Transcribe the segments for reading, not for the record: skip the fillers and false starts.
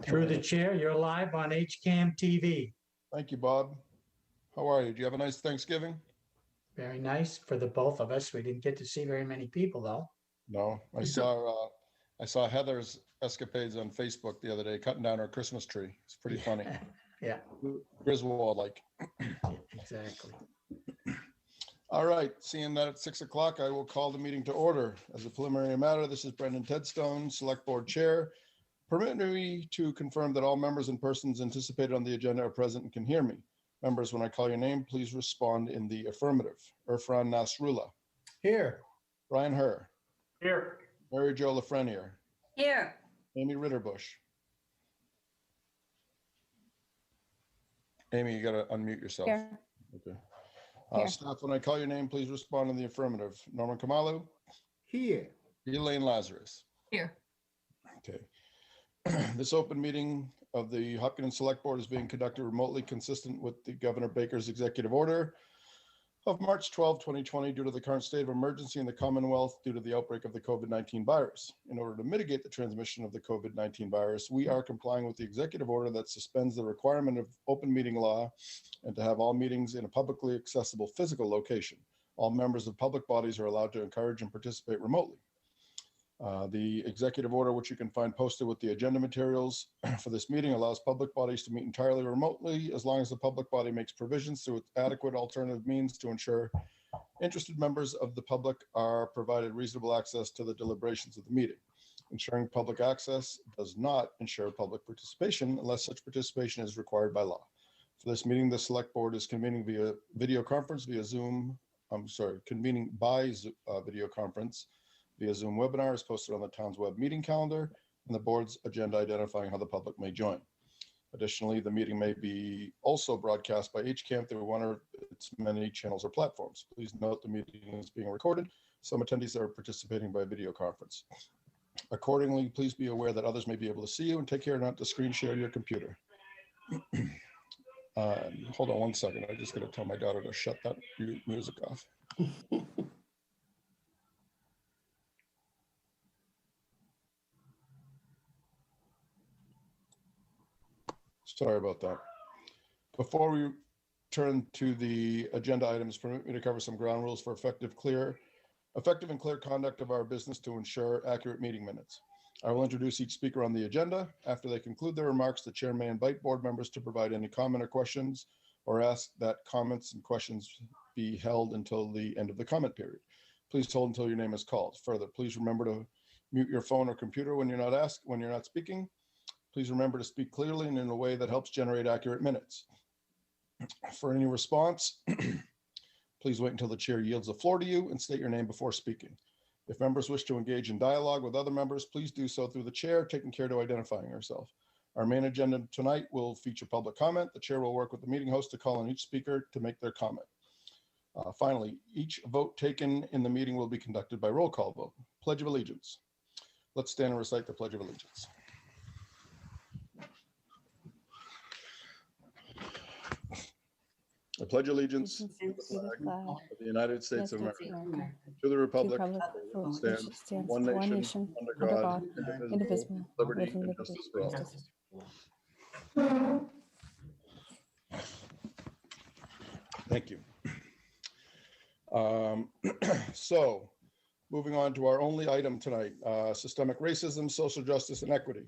Through the chair, you're live on HCAM TV. Thank you, Bob. How are you? Do you have a nice Thanksgiving? Very nice for the both of us. We didn't get to see very many people, though. No, I saw Heather's escapades on Facebook the other day, cutting down her Christmas tree. It's pretty funny. Yeah, Griswold-like. exactly. All right, seeing that at 6 o'clock, I will call the meeting to order. As a preliminary matter, this is Brendan Tedstone, Select Board Chair. Permit me to confirm that all members and persons anticipated on the agenda are present and can hear me. Members, when I call your name, please respond in the affirmative. Irfan Nasrullah. Here. Brian Herr. Here. Mary Jo Lafreniere. Here. Amy Ritterbush. Amy, you got to unmute yourself. Here. Okay. Here. Staff, when I call your name, please respond in the affirmative. Norman Kamalu. Here. Elaine Lazarus. Here. Okay. This open meeting of the Hopkins Select Board is being conducted remotely, consistent with the Governor Baker's executive order of March 12, 2020, due to the current state of emergency in the Commonwealth due to the outbreak of the COVID-19 virus. In order to mitigate the transmission of the COVID-19 virus, we are complying with the executive order that suspends the requirement of open meeting law and to have all meetings in a publicly accessible physical location. All members of public bodies are allowed to encourage and participate remotely. The executive order, which you can find posted with the agenda materials for this meeting, allows public bodies to meet entirely remotely as long as the public body makes provisions through adequate alternative means to ensure interested members of the public are provided reasonable access to the deliberations of the meeting. Ensuring public access does not ensure public participation unless such participation is required by law. For this meeting, the Select Board is convening via video conference via Zoom. Convening by video conference via Zoom webinar is posted on the town's web meeting calendar and the board's agenda identifying how the public may join. Additionally, the meeting may be also broadcast by HCAM through one of its many channels or platforms. Please note the meeting is being recorded. Some attendees are participating by video conference. Accordingly, please be aware that others may be able to see you and take care not to screen share your computer. Hold on one second. I just got to tell my daughter to shut that music off. Sorry about that. Before we turn to the agenda items, permit me to cover some ground rules for effective and clear conduct of our business to ensure accurate meeting minutes. I will introduce each speaker on the agenda. After they conclude their remarks, the chair may invite board members to provide any comment or questions or ask that comments and questions be held until the end of the comment period. Please hold until your name is called. Further, please remember to mute your phone or computer when you're not speaking. Please remember to speak clearly and in a way that helps generate accurate minutes. For any response, please wait until the chair yields the floor to you and state your name before speaking. If members wish to engage in dialogue with other members, please do so through the chair, taking care to identifying yourself. Our main agenda tonight will feature public comment. The chair will work with the meeting host to call on each speaker to make their comment. Finally, each vote taken in the meeting will be conducted by roll call vote. Pledge of Allegiance. Let's stand and recite the Pledge of Allegiance. I pledge allegiance to the flag of the United States of America, to the republic for which it stands, one nation, under God, indivisible, liberty and justice for all. Thank you. So, moving on to our only item tonight, systemic racism, social justice, and equity.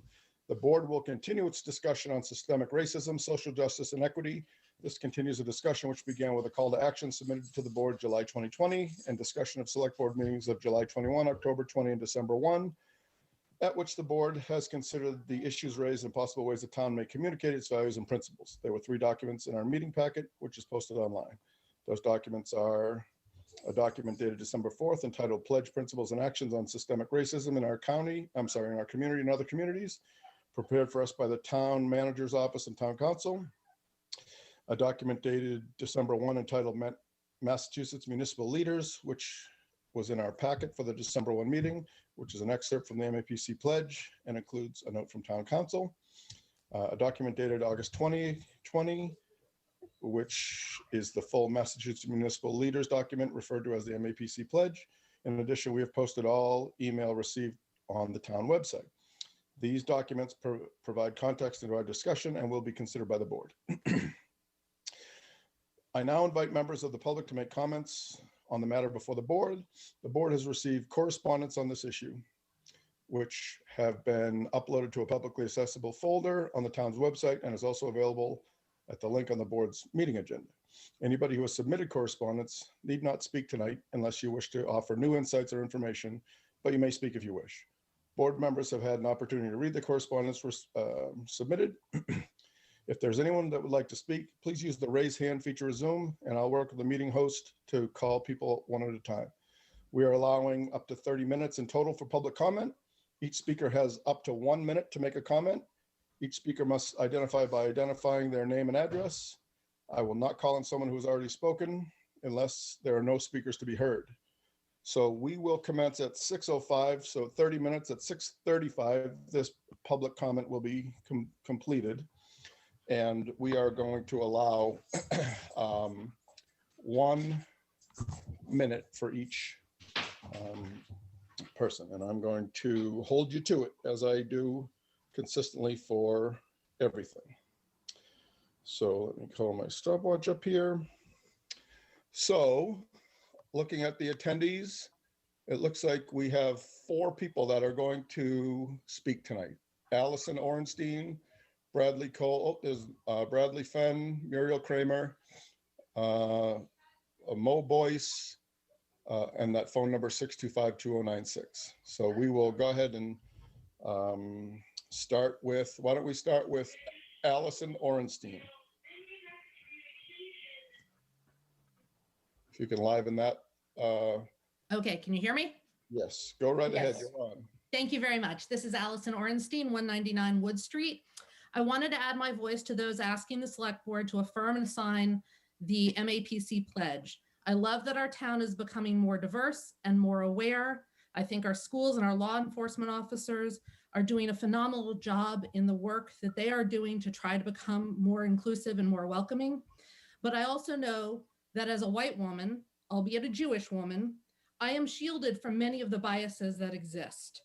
The board will continue its discussion on systemic racism, social justice, and equity. This continues a discussion which began with a call to action submitted to the board July 2020 and discussion of select board meetings of July 21, October 20, and December 1, at which the board has considered the issues raised and possible ways the town may communicate its values and principles. There were 3 documents in our meeting packet, which is posted online. Those documents are a document dated December 4th entitled Pledge Principles and Actions on Systemic Racism in our community and other communities, prepared for us by the town manager's office and town council. A document dated December 1 entitled Massachusetts Municipal Leaders, which was in our packet for the December 1 meeting, which is an excerpt from the MAPC pledge and includes a note from town council. A document dated August 2020, which is the full Massachusetts Municipal Leaders document referred to as the MAPC pledge. In addition, we have posted all email received on the town website. These documents provide context into our discussion and will be considered by the board. I now invite members of the public to make comments on the matter before the board. The board has received correspondence on this issue, which have been uploaded to a publicly accessible folder on the town's website and is also available at the link on the board's meeting agenda. Anybody who has submitted correspondence need not speak tonight unless you wish to offer new insights or information, but you may speak if you wish. Board members have had an opportunity to read the correspondence submitted. If there's anyone that would like to speak, please use the raise hand feature of Zoom, and I'll work with the meeting host to call people one at a time. We are allowing up to 30 minutes in total for public comment. Each speaker has up to 1 minute to make a comment. Each speaker must identify by identifying their name and address. I will not call on someone who has already spoken unless there are no speakers to be heard. So we will commence at 6:05, so 30 minutes. At 6:35, this public comment will be completed. And we are going to allow 1 minute for each person. And I'm going to hold you to it as I do consistently for everything. So let me call my stopwatch up here. So looking at the attendees, it looks like we have 4 people that are going to speak tonight. Allison Orenstein, Bradley Cole, Bradley Fenn, Muriel Kramer, Mo Boyce, and that phone number 625-2096. So we will go ahead and start with, why don't we start with Allison Orenstein? If you can liven that. Okay, can you hear me? Yes, go right ahead, Yes. you're on. Thank you very much. This is Allison Orenstein, 199 Wood Street. I wanted to add my voice to those asking the select board to affirm and sign the MAPC pledge. I love that our town is becoming more diverse and more aware. I think our schools and our law enforcement officers are doing a phenomenal job in the work that they are doing to try to become more inclusive and more welcoming. But I also know that as a white woman, albeit a Jewish woman, I am shielded from many of the biases that exist.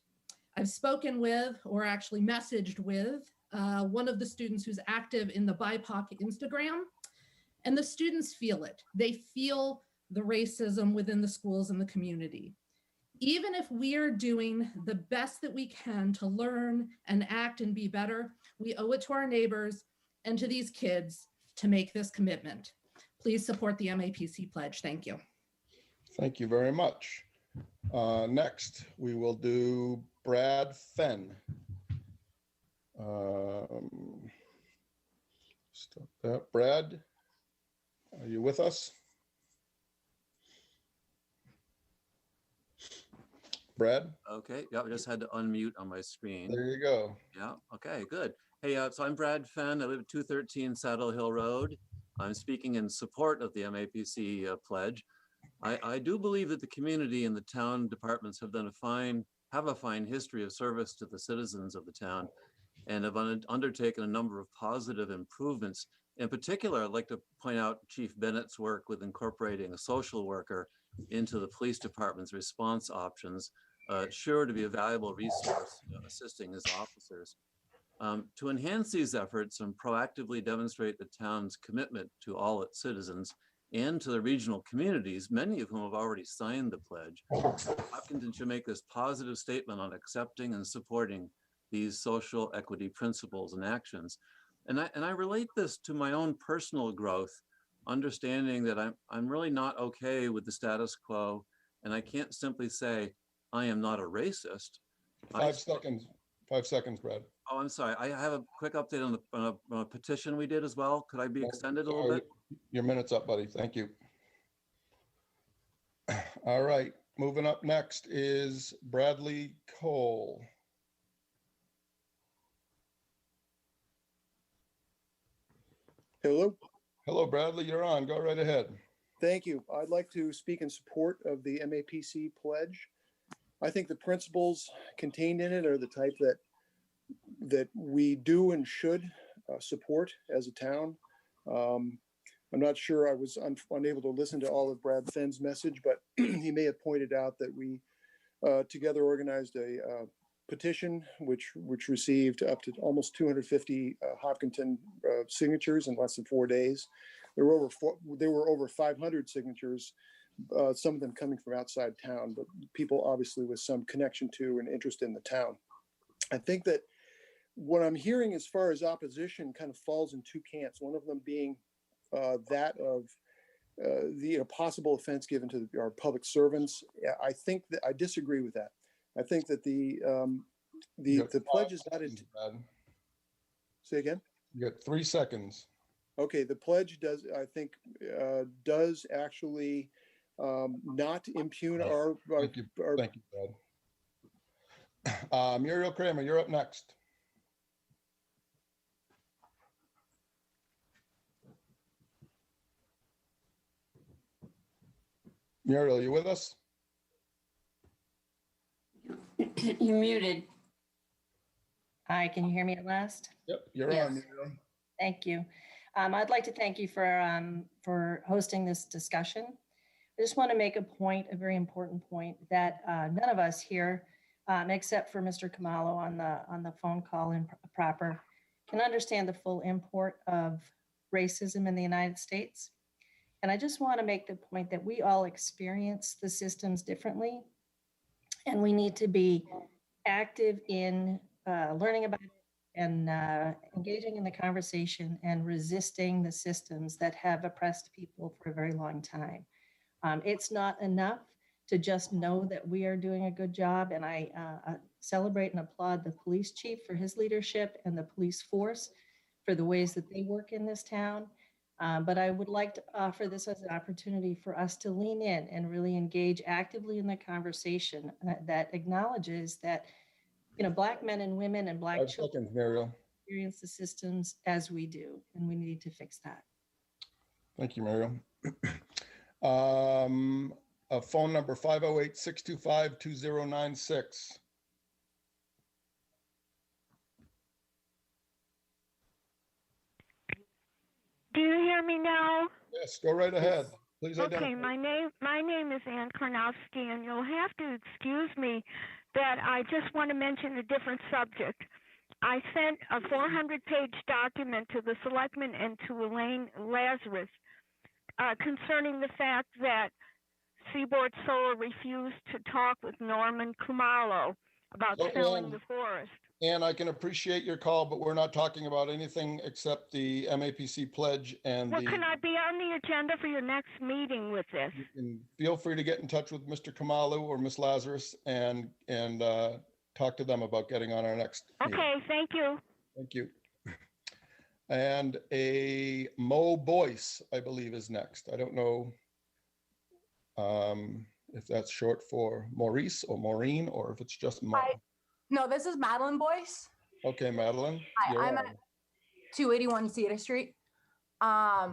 I've spoken with, or actually messaged with, one of the students who's active in the BIPOC Instagram, and the students feel it. They feel the racism within the schools and the community. Even if we are doing the best that we can to learn and act and be better, we owe it to our neighbors and to these kids to make this commitment. Please support the MAPC pledge. Thank you. Thank you very much. Next, we will do Brad Fenn. Stop that. Brad, are you with us? Brad? Okay, yeah, I just had to unmute on my screen. There you go. Yeah, okay, good. Hey, so I'm Brad Fenn. I live at 213 Saddle Hill Road. I'm speaking in support of the MAPC pledge. I do believe that the community and the town departments have a fine history of service to the citizens of the town and have undertaken a number of positive improvements. In particular, I'd like to point out Chief Bennett's work with incorporating a social worker into the police department's response options, sure to be a valuable resource assisting his officers. To enhance these efforts and proactively demonstrate the town's commitment to all its citizens and to the regional communities, many of whom have already signed the pledge, Hopkinton should make this positive statement on accepting and supporting these social equity principles and actions. And I relate this to my own personal growth, understanding that I'm really not okay with the status quo, and I can't simply say, I am not a racist. 5 seconds. 5 seconds, Brad. Oh, I'm sorry. I have a quick update on a petition we did as well. Could I be extended a little bit? Your minute's up, buddy. Thank you. All right, moving up next is Bradley Cole. Hello. Hello, Bradley, you're on. Go right ahead. Thank you. I'd like to speak in support of the MAPC pledge. I think the principles contained in it are the type that we do and should support as a town. I'm not sure, I was unable to listen to all of Brad Fenn's message, but he may have pointed out that we together organized a petition, which received up to almost 250 Hopkinton signatures in less than 4 days. There were over 500 signatures, some of them coming from outside town, but people obviously with some connection to and interest in the town. I think that what I'm hearing as far as opposition kind of falls in two camps. One of them being that of the possible offense given to our public servants. I think that I disagree with that. I think that the pledge is not. Say again. You got 3 seconds. Okay, the pledge does, I think, does actually not impugn our. Thank you, Brad. Muriel Kramer, you're up next. Muriel, you with us? You're muted. Hi, can you hear me at last? Yep, you're Yes. on, Muriel. Thank you. I'd like to thank you for hosting this discussion. I just want to make a very important point, that none of us here, except for Mr. Kamalo on the phone call in proper, can understand the full import of racism in the United States. And I just want to make the point that we all experience the systems differently, and we need to be active in learning about it and engaging in the conversation and resisting the systems that have oppressed people for a very long time. It's not enough to just know that we are doing a good job. And I celebrate and applaud the police chief for his leadership and the police force for the ways that they work in this town. But I would like to offer this as an opportunity for us to lean in and really engage actively in the conversation that acknowledges that, Black men and women and Black 5 children seconds, Muriel. experience the systems as we do, and we need to fix that. Thank you, Muriel. A phone number 508-625-2096. Do you hear me now? Yes, go right ahead. Please identify. Okay, my name is Ann Karnowski, and you'll have to excuse me that I just want to mention a different subject. I sent a 400-page document to the selectmen and to Elaine Lazarus concerning the fact that Seaboard Solar refused to talk with Norman Kumalo about selling the forest. And I can appreciate your call, but we're not talking about anything except the MAPC pledge and Well, can I be on the agenda for your next meeting with this? You can feel free to get in touch with Mr. Kamalu or Miss Lazarus and talk to them about getting on our next meeting. Okay, thank you. Thank you. And a Mo Boyce, I believe, is next. I don't know if that's short for Maurice or Maureen, or if it's just Mo. No, this is Madeline Boyce. Okay, Madeline. Hi, I'm at 281 Cedar Street. So I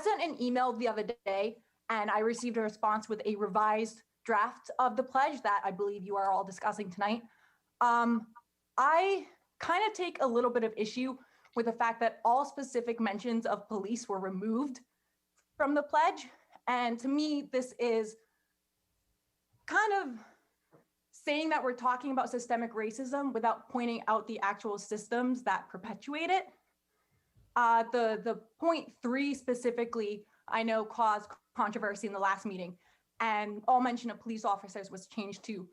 sent an email the other day, and I received a response with a revised draft of the pledge that I believe you are all discussing tonight. I kind of take a little bit of issue with the fact that all specific mentions of police were removed from the pledge. And to me, this is kind of saying that we're talking about systemic racism without pointing out the actual systems that perpetuate it. The point 3 specifically, I know caused controversy in the last meeting, and all mention of police officers was changed to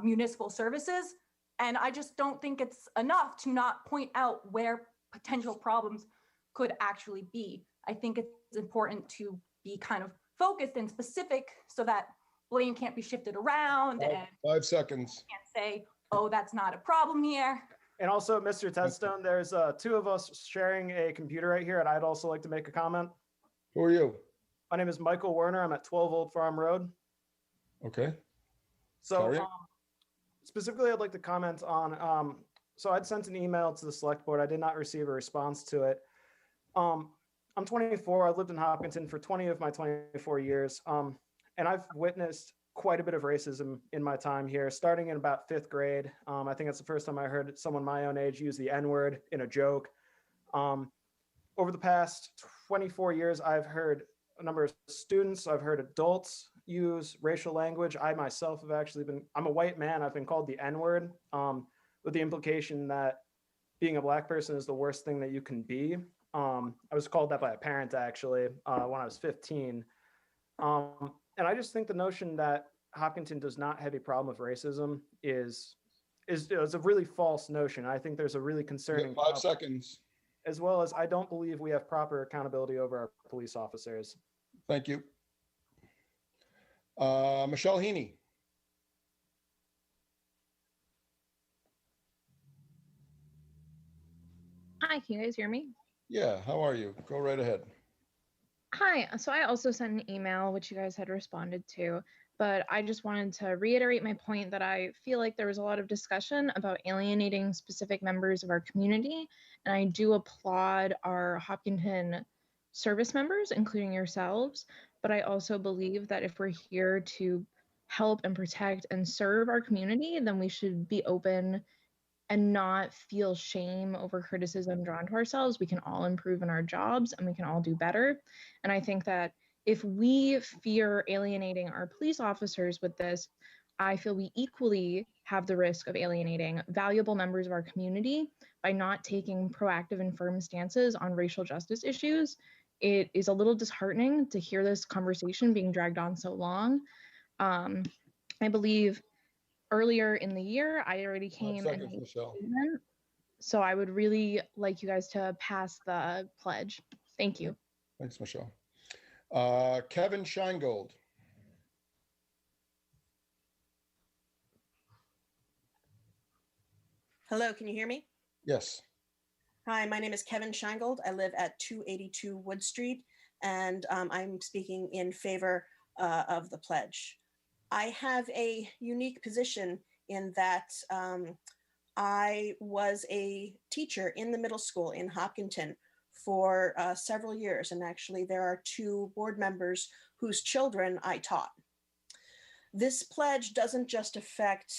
municipal services. And I just don't think it's enough to not point out where potential problems could actually be. I think it's important to be kind of focused and specific so that blame can't be shifted around and 5 seconds. can't say, oh, that's not a problem here. And also, Mr. Tedstone, there's 2 of us sharing a computer right here, and I'd also like to make a comment. Who are you? My name is Michael Werner. I'm at 12 Old Farm Road. Okay. So Sorry. specifically, I'd like to comment on, so I'd sent an email to the select board. I did not receive a response to it. I'm 24. I've lived in Hopkinton for 20 of my 24 years. And I've witnessed quite a bit of racism in my time here, starting in about 5th grade. I think that's the first time I heard someone my own age use the N-word in a joke. Over the past 24 years, I've heard a number of students, I've heard adults use racial language. I myself have actually I'm a white man. I've been called the N-word, with the implication that being a Black person is the worst thing that you can be. I was called that by a parent actually when I was 15. And I just think the notion that Hopkinton does not have a problem with racism is a really false notion. I think there's a really You concerning got 5 seconds. as well as I don't believe we have proper accountability over our police officers. Thank you. Michelle Heeney. Hi, can you guys hear me? Yeah, how are you? Go right ahead. Hi, so I also sent an email, which you guys had responded to, but I just wanted to reiterate my point that I feel like there was a lot of discussion about alienating specific members of our community, and I do applaud our Hopkinton service members, including yourselves, but I also believe that if we're here to help and protect and serve our community, then we should be open and not feel shame over criticism drawn to ourselves. We can all improve in our jobs and we can all do better. And I think that if we fear alienating our police officers with this, I feel we equally have the risk of alienating valuable members of our community by not taking proactive and firm stances on racial justice issues. It is a little disheartening to hear this conversation being dragged on so long. I believe earlier in the year, I already 5 came seconds, and made a Michelle. statement. So I would really like you guys to pass the pledge. Thank you. Thanks, Michelle. Kevin Scheingold. Hello, can you hear me? Yes. Hi, my name is Kevin Scheingold. I live at 282 Wood Street, and I'm speaking in favor of the pledge. I have a unique position in that I was a teacher in the middle school in Hopkinton for several years, and actually there are 2 board members whose children I taught. This pledge doesn't just affect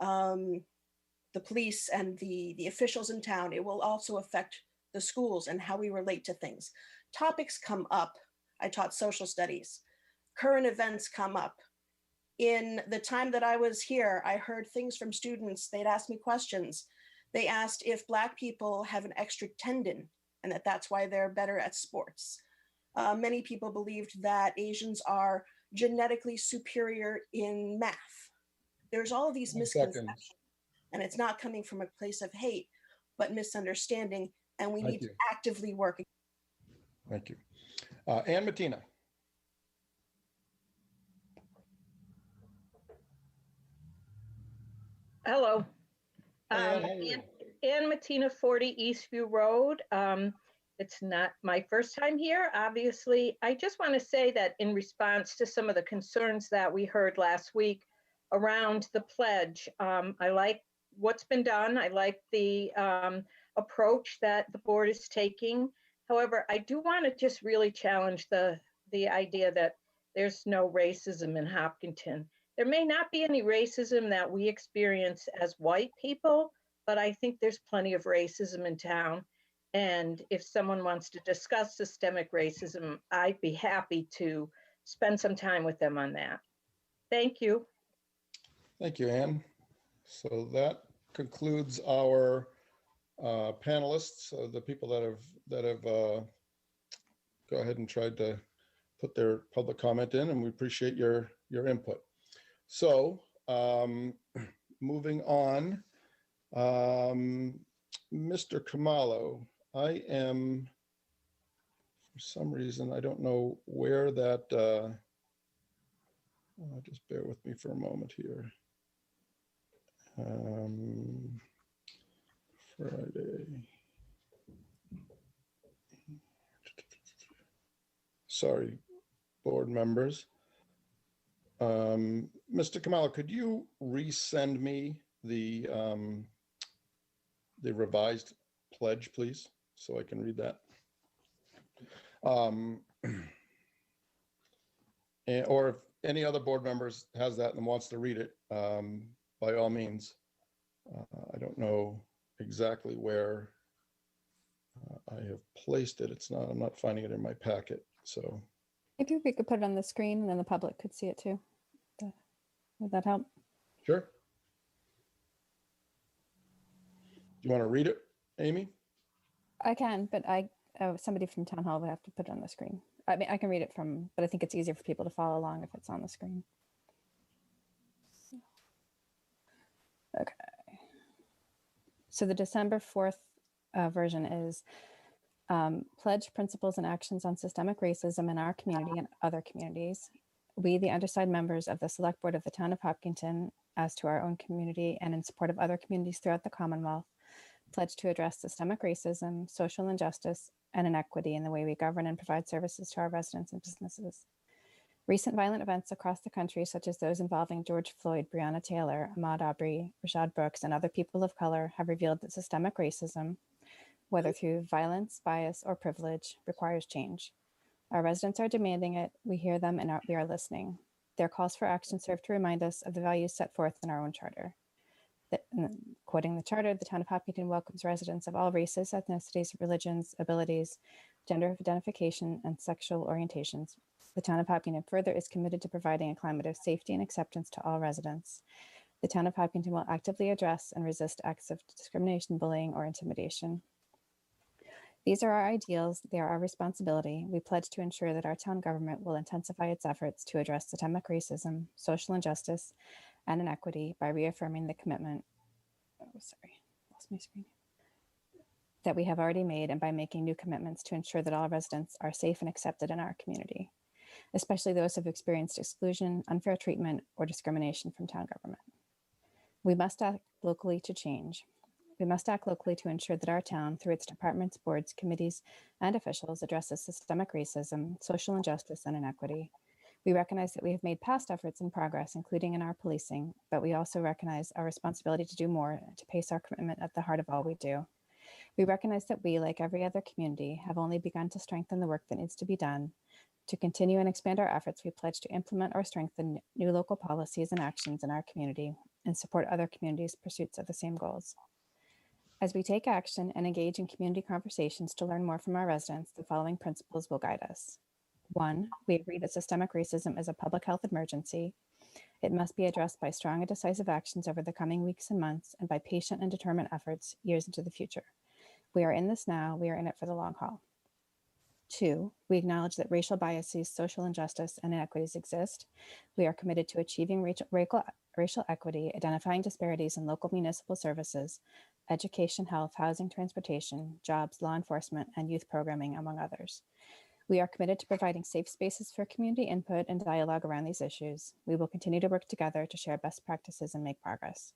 the police and the officials in town. It will also affect the schools and how we relate to things. Topics come up. I taught social studies. Current events come up. In the time that I was here, I heard things from students. They'd ask me questions. They asked if Black people have an extra tendon and that's why they're better at sports. Many people believed that Asians are genetically superior in math. There's all of these misconceptions, and it's not coming from a place of hate, but misunderstanding, and we need to actively work. Thank you. Ann Mattina. Hello. Ann Mattina, 40 Eastview Road. It's not my first time here, obviously. I just want to say that in response to some of the concerns that we heard last week around the pledge, I like what's been done. I like the approach that the board is taking. However, I do want to just really challenge the idea that there's no racism in Hopkinton. There may not be any racism that we experience as white people, but I think there's plenty of racism in town. And if someone wants to discuss systemic racism, I'd be happy to spend some time with them on that. Thank you. Thank you, Ann. So that concludes our panelists, the people that have go ahead and tried to put their public comment in, and we appreciate your input. So moving on, Mr. Khumalo, I am, for some reason, I don't know where that, just bear with me for a moment here. Friday. Sorry, board members. Mr. Khumalo, could you resend me the revised pledge, please, so I can read that? Or if any other board members has that and wants to read it, by all means. I don't know exactly where I have placed it. I'm not finding it in my packet. So Maybe we could put it on the screen and then the public could see it too. Would that help? Sure. Do you want to read it, Amy? I can, but somebody from town hall would have to put it on the screen. I mean, I can read it but I think it's easier for people to follow along if it's on the screen. Okay. So the December 4th version is pledge principles and actions on systemic racism in our community and other communities. We, the undersigned members of the Select Board of the Town of Hopkinton, as to our own community and in support of other communities throughout the Commonwealth, pledge to address systemic racism, social injustice, and inequity in the way we govern and provide services to our residents and businesses. Recent violent events across the country, such as those involving George Floyd, Breonna Taylor, Ahmaud Arbery, Rashad Brooks, and other people of color, have revealed that systemic racism, whether through violence, bias, or privilege, requires change. Our residents are demanding it, we hear them, and we are listening. Their calls for action serve to remind us of the values set forth in our own charter. Quoting the charter, the town of Hopkinton welcomes residents of all races, ethnicities, religions, abilities, gender identification, and sexual orientations. The town of Hopkinton further is committed to providing a climate of safety and acceptance to all residents. The town of Hopkinton will actively address and resist acts of discrimination, bullying, or intimidation. These are our ideals. They are our responsibility. We pledge to ensure that our town government will intensify its efforts to address systemic racism, social injustice, and inequity by reaffirming the commitment, lost my screen, that we have already made, and by making new commitments to ensure that all residents are safe and accepted in our community, especially those who have experienced exclusion, unfair treatment, or discrimination from town government. We must act locally to change. We must act locally to ensure that our town, through its departments, boards, committees, and officials, addresses systemic racism, social injustice, and inequity. We recognize that we have made past efforts and progress, including in our policing, but we also recognize our responsibility to do more and to place our commitment at the heart of all we do. We recognize that we, like every other community, have only begun to strengthen the work that needs to be done. To continue and expand our efforts, we pledge to implement or strengthen new local policies and actions in our community and support other communities' pursuits of the same goals. As we take action and engage in community conversations to learn more from our residents, the following principles will guide us. 1, we agree that systemic racism is a public health emergency. It must be addressed by strong and decisive actions over the coming weeks and months, and by patient and determined efforts years into the future. We are in this now, we are in it for the long haul. 2, we acknowledge that racial biases, social injustice, and inequities exist. We are committed to achieving racial equity, identifying disparities in local municipal services, education, health, housing, transportation, jobs, law enforcement, and youth programming, among others. We are committed to providing safe spaces for community input and dialogue around these issues. We will continue to work together to share best practices and make progress.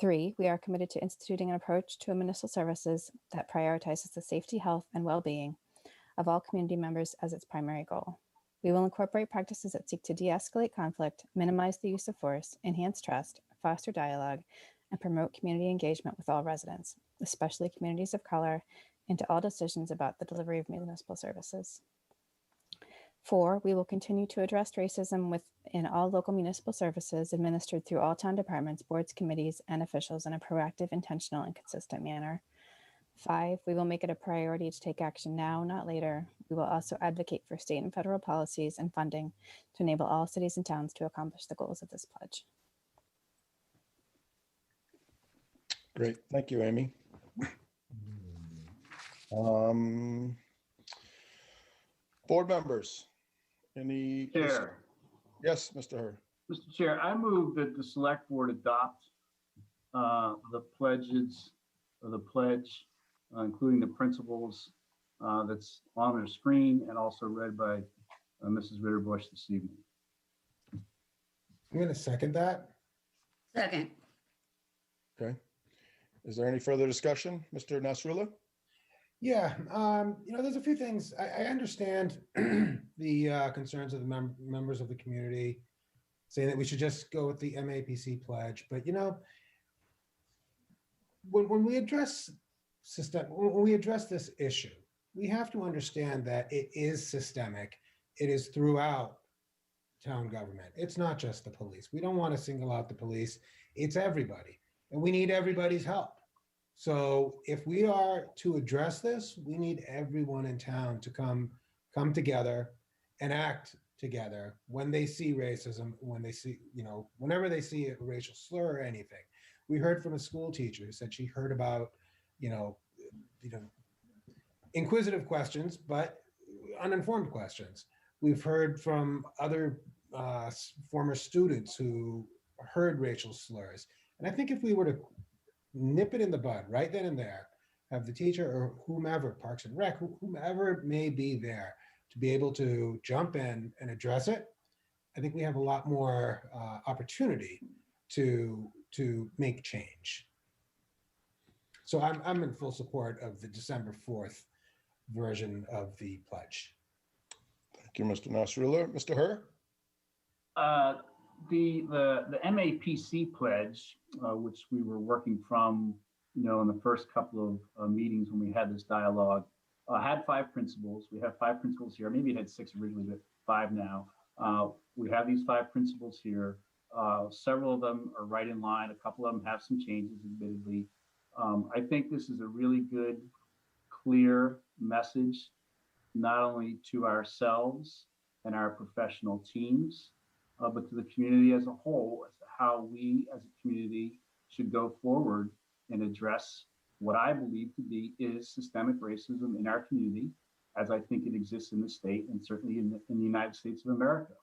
3, we are committed to instituting an approach to municipal services that prioritizes the safety, health, and well-being of all community members as its primary goal. We will incorporate practices that seek to de-escalate conflict, minimize the use of force, enhance trust, foster dialogue, and promote community engagement with all residents, especially communities of color, into all decisions about the delivery of municipal services. 4, we will continue to address racism within all local municipal services administered through all town departments, boards, committees, and officials in a proactive, intentional, and consistent manner. 5, we will make it a priority to take action now, not later. We will also advocate for state and federal policies and funding to enable all cities and towns to accomplish the goals of this pledge. Great, thank you, Amy. Board members, any? Chair. Yes, Mr. Herr. Mr. Chair, I move that the select board adopt the pledges, or the pledge, including the principles that's on their screen and also read by Mrs. Ritterbush this evening. I'm going to second that. Second. Okay. Is there any further discussion, Mr. Nasrullah? Yeah, there's a few things. I understand the concerns of the members of the community saying that we should just go with the MAPC pledge. But, when we address this issue, we have to understand that it is systemic. It is throughout town government. It's not just the police. We don't want to single out the police. It's everybody, and we need everybody's help. So if we are to address this, we need everyone in town to come together and act together when they see racism, when they see, whenever they see a racial slur or anything. We heard from a school teacher who said she heard about, you know, inquisitive questions, but uninformed questions. We've heard from other former students who heard racial slurs. And I think if we were to nip it in the bud right then and there, have the teacher or whomever, Parks and Rec, whomever it may be there, to be able to jump in and address it, I think we have a lot more opportunity to make change. So I'm in full support of the December 4th version of the pledge. Thank you, Mr. Nasrullah. Mr. Herr? The MAPC pledge, which we were working from, in the first couple of meetings when we had this dialogue, had 5 principles. We have 5 principles here. Maybe it had 6 originally, but 5 now. We have these 5 principles here. Several of them are right in line. A couple of them have some changes, admittedly. I think this is a really good, clear message, not only to ourselves and our professional teams, but to the community as a whole, as to how we as a community should go forward and address what I believe to be is systemic racism in our community, as I think it exists in the state and certainly in the United States of America.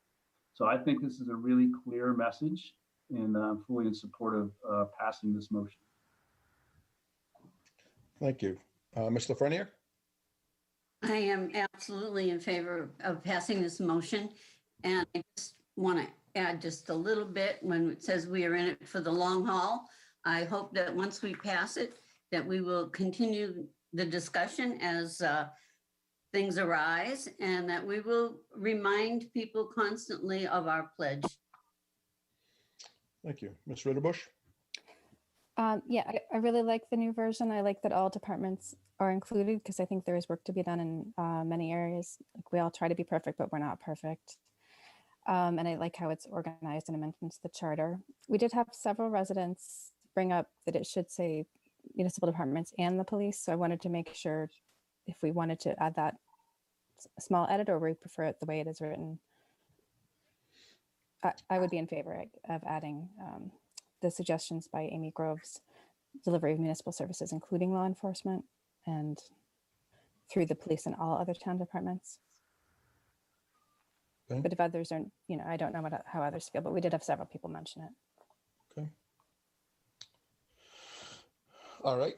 So I think this is a really clear message, and I'm fully in support of passing this motion. Thank you. Ms. Lafreniere? I am absolutely in favor of passing this motion. And I just want to add just a little bit when it says we are in it for the long haul. I hope that once we pass it, that we will continue the discussion as things arise, and that we will remind people constantly of our pledge. Thank you. Ms. Ritterbusch? Yeah, I really like the new version. I like that all departments are included because I think there is work to be done in many areas. Like, we all try to be perfect, but we're not perfect. And I like how it's organized and amendments to the charter. We did have several residents bring up that it should say municipal departments and the police. So I wanted to make sure if we wanted to add that small edit, or we prefer it the way it is written. I would be in favor of adding the suggestions by Amy Groves, delivery of municipal services, including law enforcement, and through the police and all other town departments. Okay. But if others are, I don't know how others feel, but we did have several people mention it. Okay. All right.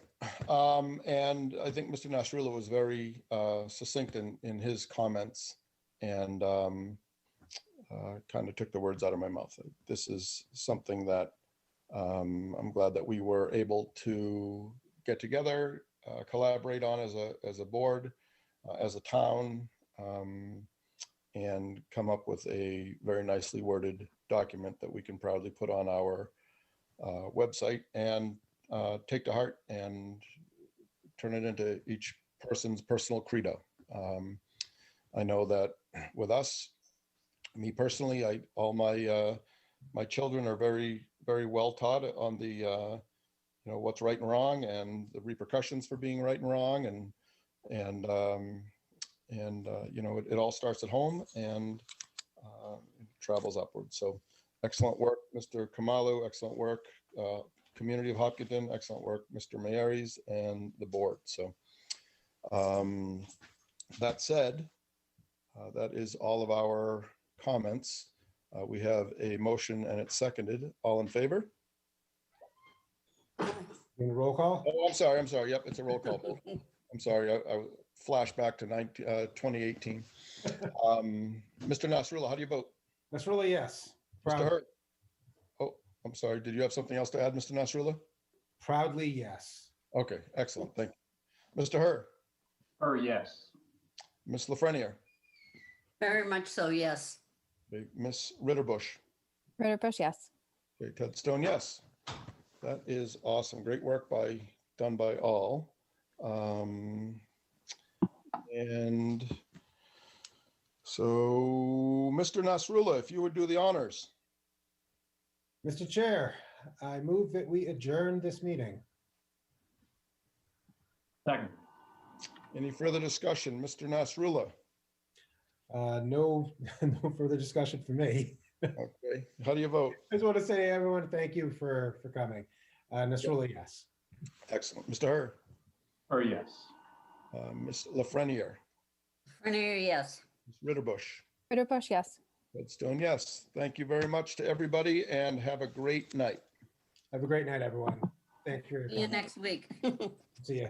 And I think Mr. Nasrullah was very succinct in his comments, and kind of took the words out of my mouth. This is something that I'm glad that we were able to get together, collaborate on as a board, as a town, and come up with a very nicely worded document that we can proudly put on our website and take to heart and turn it into each person's personal credo. I know that with us, me personally, all my children are very, very well taught on the what's right and wrong and the repercussions for being right and wrong, and it all starts at home and travels upward. So excellent work, Mr. Kamalu. Excellent work, community of Hopkinton. Excellent work, Mr. Mayeres and the board. So that said, that is all of our comments. We have a motion and it's seconded. All in favor? In roll call? Oh, I'm sorry. Yep, it's a roll call vote. I'm sorry. I flashed back to 2018. Mr. Nasrullah, how do you vote? Nasrullah, yes. Mr. Hurt? Oh, I'm sorry. Did you have something else to add, Mr. Nasrullah? Proudly, yes. Okay, excellent. Thank you. Mr. Herr? Herr, yes. Ms. Lafreniere? Very much so, yes. Okay, Ms. Ritterbusch? Ritterbusch, yes. Okay, Ted Stone, yes. That is awesome. Great work done by all. And so, Mr. Nasrullah, if you would do the honors. Mr. Chair, I move that we adjourn this meeting. Second. Any further discussion? Mr. Nasrullah? No, no further discussion for me. Okay, how do you vote? I just want to say to everyone, thank you for coming. Nasrullah, yes. Excellent. Mr. Herr, Or yes. Ms. Lafreniere, Frenier, yes. Ms. Ritterbusch, Ritterbusch, yes. Redstone, yes. Thank you very much to everybody and have a great night. Have a great night, everyone. Thank you for your See you comment. next week. See you.